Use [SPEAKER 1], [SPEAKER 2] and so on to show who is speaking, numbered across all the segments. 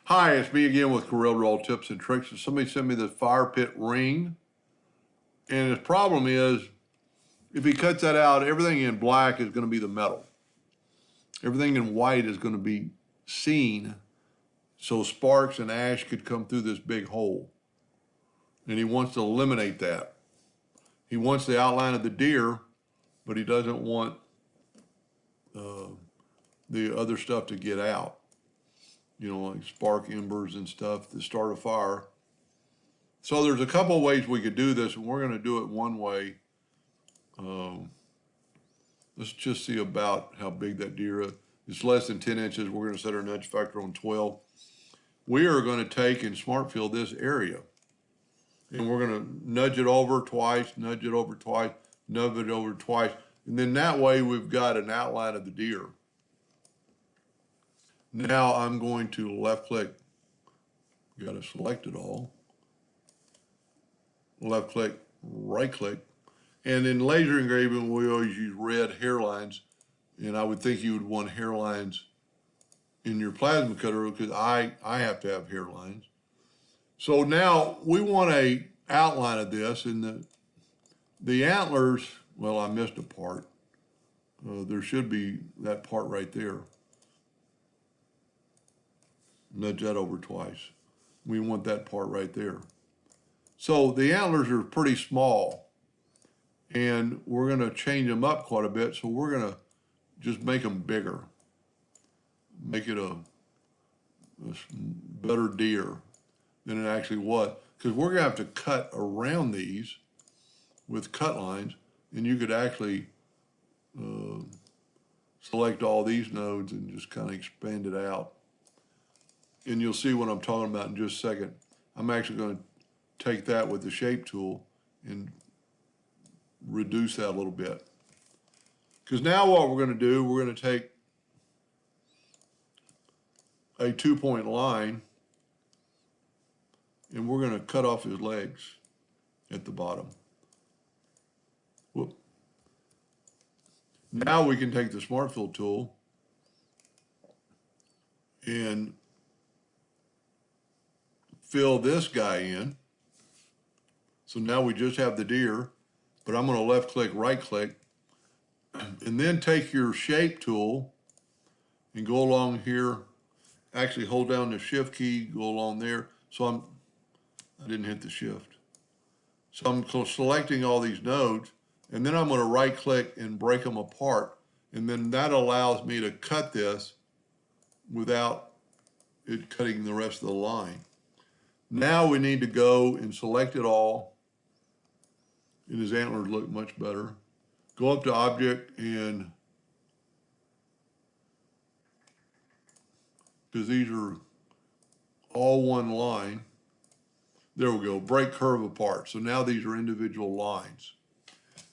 [SPEAKER 1] Hi, it's me again with Corel Roll Tips and Tricks. And somebody sent me this fire pit ring. And his problem is, if he cuts that out, everything in black is going to be the metal. Everything in white is going to be seen, so sparks and ash could come through this big hole. And he wants to eliminate that. He wants the outline of the deer, but he doesn't want the other stuff to get out. You know, like spark embers and stuff to start a fire. So there's a couple of ways we could do this, and we're going to do it one way. Let's just see about how big that deer is. It's less than 10 inches. We're going to set our nudge factor on 12. We are going to take and smart fill this area. And we're going to nudge it over twice, nudge it over twice, nudge it over twice. And then that way we've got an outline of the deer. Now I'm going to left click. Got to select it all. Left click, right click. And in laser engraving, we always use red hairlines. And I would think you would want hairlines in your plasma cutter because I have to have hairlines. So now we want a outline of this, and the antlers, well, I missed a part. There should be that part right there. Nudge that over twice. We want that part right there. So the antlers are pretty small, and we're going to change them up quite a bit, so we're going to just make them bigger. Make it a better deer than it actually was. Because we're going to have to cut around these with cut lines, and you could actually select all these nodes and just kind of expand it out. And you'll see what I'm talking about in just a second. I'm actually going to take that with the shape tool and reduce that a little bit. Because now what we're going to do, we're going to take a 2-point line and we're going to cut off his legs at the bottom. Whoop. Now we can take the Smart Fill tool and fill this guy in. So now we just have the deer, but I'm going to left click, right click, and then take your shape tool and go along here. Actually hold down the shift key, go along there. So I didn't hit the shift. So I'm selecting all these nodes, and then I'm going to right click and break them apart. And then that allows me to cut this without it cutting the rest of the line. Now we need to go and select it all, and his antlers look much better. Go up to Object, and because these are all one line, there we go, break curve apart. So now these are individual lines.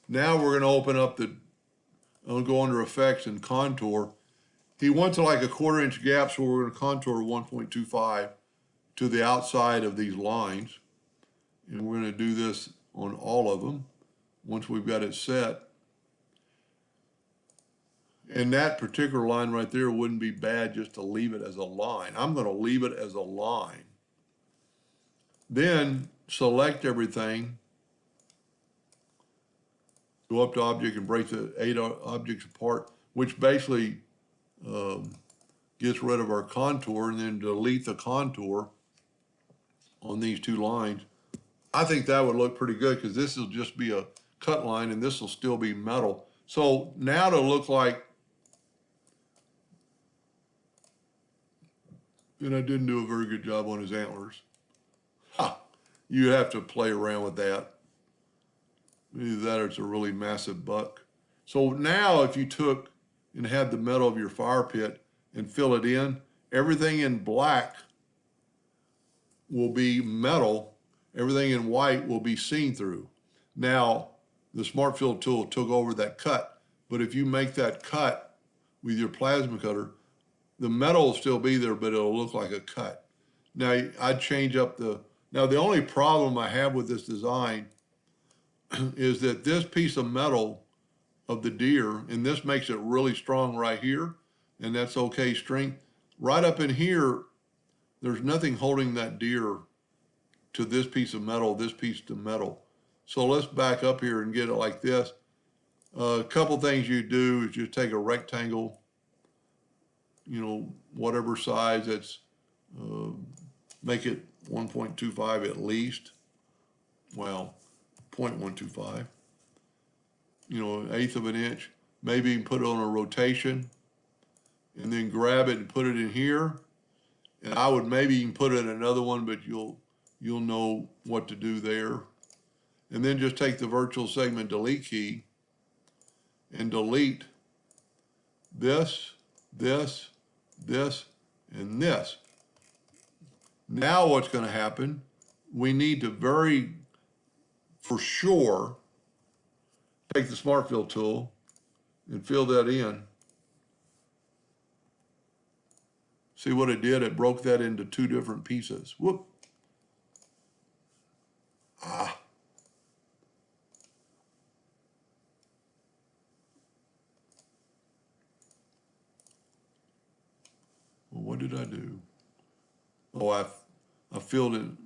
[SPEAKER 1] Now we're going to open up I'll go under Effects and Contour. He wants like a 1/4 inch gap, so we're going to contour 1.25 to the outside of these lines. And we're going to do this on all of them once we've got it set. And that particular line right there wouldn't be bad just to leave it as a line. I'm going to leave it as a line. Then select everything. Go up to Object and break the 8 objects apart, which basically gets rid of our contour, and then delete the contour on these 2 lines. I think that would look pretty good because this will just be a cut line and this will still be metal. So now to look like, and I didn't do a very good job on his antlers. Ha! You have to play around with that. Either that or it's a really massive buck. So now if you took and had the metal of your fire pit and fill it in, everything in black will be metal, everything in white will be seen through. Now, the Smart Fill tool took over that cut, but if you make that cut with your plasma cutter, the metal will still be there, but it'll look like a cut. Now, I'd change up now the only problem I have with this design is that this piece of metal of the deer, and this makes it really strong right here, and that's okay strength. Right up in here, there's nothing holding that deer to this piece of metal, this piece of metal. So let's back up here and get it like this. A couple things you do is just take a rectangle, whatever size that's, make it 1.25 at least. Well, 0.125, an eighth of an inch. Maybe you can put it on a rotation and then grab it and put it in here. And I would maybe even put it in another one, but you'll know what to do there. And then just take the virtual segment delete key and delete this, this, this, and this. Now what's going to happen, we need to for sure, take the Smart Fill tool and fill that in. See what it did? It broke that into two different pieces. Whoop. Ah. Well, what did I do? Oh, I filled in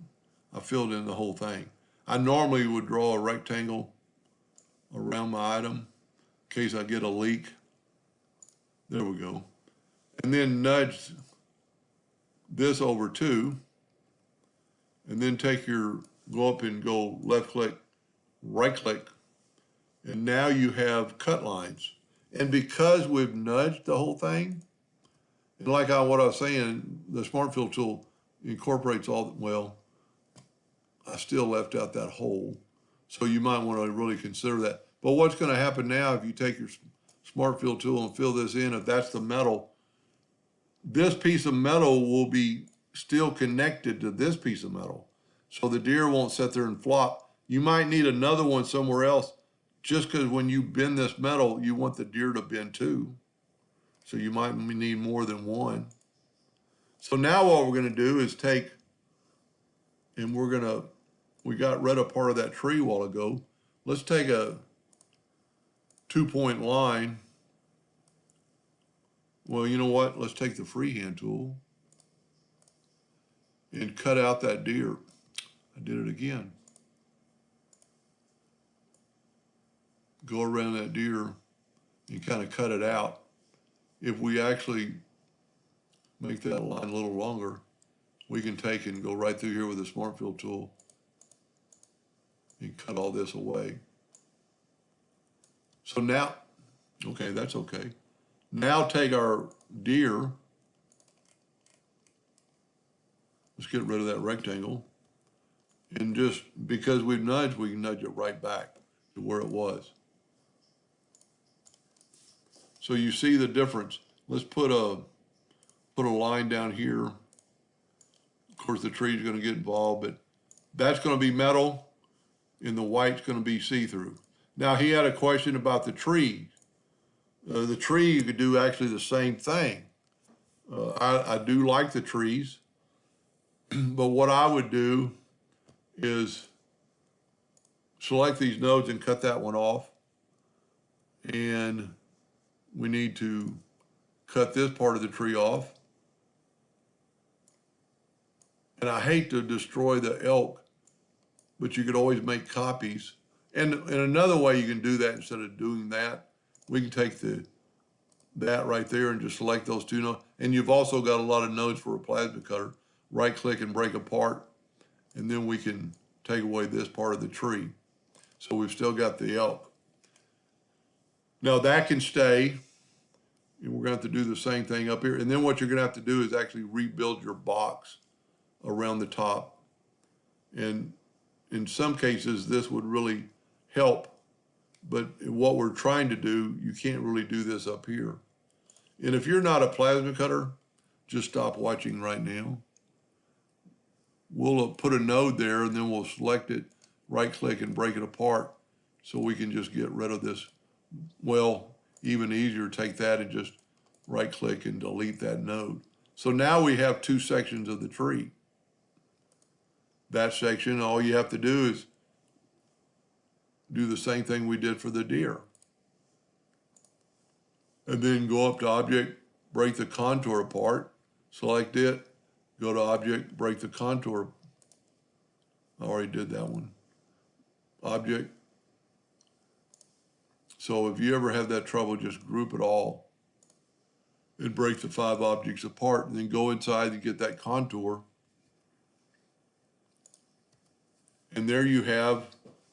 [SPEAKER 1] the whole thing. I normally would draw a rectangle around my item in case I get a leak. There we go. And then nudge this over too. And then go up and go left click, right click. And now you have cut lines. And because we've nudged the whole thing, and like what I was saying, the Smart Fill tool incorporates I still left out that hole. So you might want to really consider that. But what's going to happen now if you take your Smart Fill tool and fill this in, if that's the metal, this piece of metal will be still connected to this piece of metal. So the deer won't sit there and flop. You might need another one somewhere else just because when you bend this metal, you want the deer to bend too. So you might need more than one. So now what we're going to do is we got rid of part of that tree a while ago. Let's take a 2-point line. Well, you know what? Let's take the freehand tool and cut out that deer. I did it again. Go around that deer and kind of cut it out. If we actually make that line a little longer, we can take and go right through here with the Smart Fill tool and cut all this away. So now, okay, that's okay. Now take our deer, let's get rid of that rectangle, and just because we've nudged, we can nudge it right back to where it was. So you see the difference. Let's put a line down here. Of course, the tree's going to get involved, but that's going to be metal, and the white's going to be see-through. Now, he had a question about the tree. The tree, you could do actually the same thing. I do like the trees, but what I would do is select these nodes and cut that one off. And we need to cut this part of the tree off. And I hate to destroy the elk, but you could always make copies. And another way you can do that instead of doing that, we can take that right there and just select those two nodes. And you've also got a lot of nodes for a plasma cutter. Right click and break apart, and then we can take away this part of the tree. So we've still got the elk. Now that can stay, and we're going to have to do the same thing up here. And then what you're going to have to do is actually rebuild your box around the top. And in some cases, this would really help. But what we're trying to do, you can't really do this up here. And if you're not a plasma cutter, just stop watching right now. We'll put a node there, and then we'll select it, right click and break it apart so we can just get rid of this. Well, even easier, take that and just right click and delete that node. So now we have two sections of the tree. That section, all you have to do is do the same thing we did for the deer. And then go up to Object, break the contour apart, select it, Go to Object, break the contour. I already did that one. Object. So if you ever have that trouble, just group it all and break the 5 objects apart, and then go inside and get that contour. And there you have,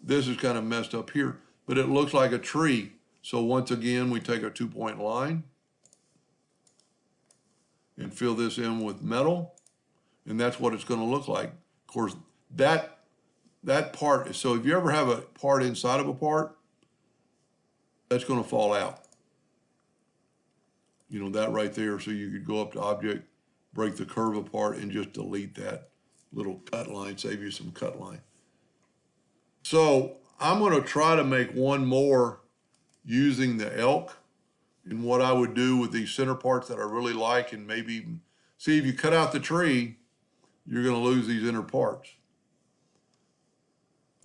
[SPEAKER 1] this is kind of messed up here, but it looks like a tree. So once again, we take a 2-point line and fill this in with metal, and that's what it's going to look like. Of course, that part, so if you ever have a part inside of a part, that's going to fall out. You know, that right there, so you could go up to Object, break the curve apart, and just delete that little cut line, save you some cut line. So I'm going to try to make one more using the elk, and what I would do with these center parts that I really like, and maybe even, see, if you cut out the tree, you're going to lose these inner parts.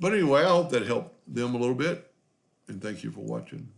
[SPEAKER 1] But anyway, I hope that helped them a little bit, and thank you for watching.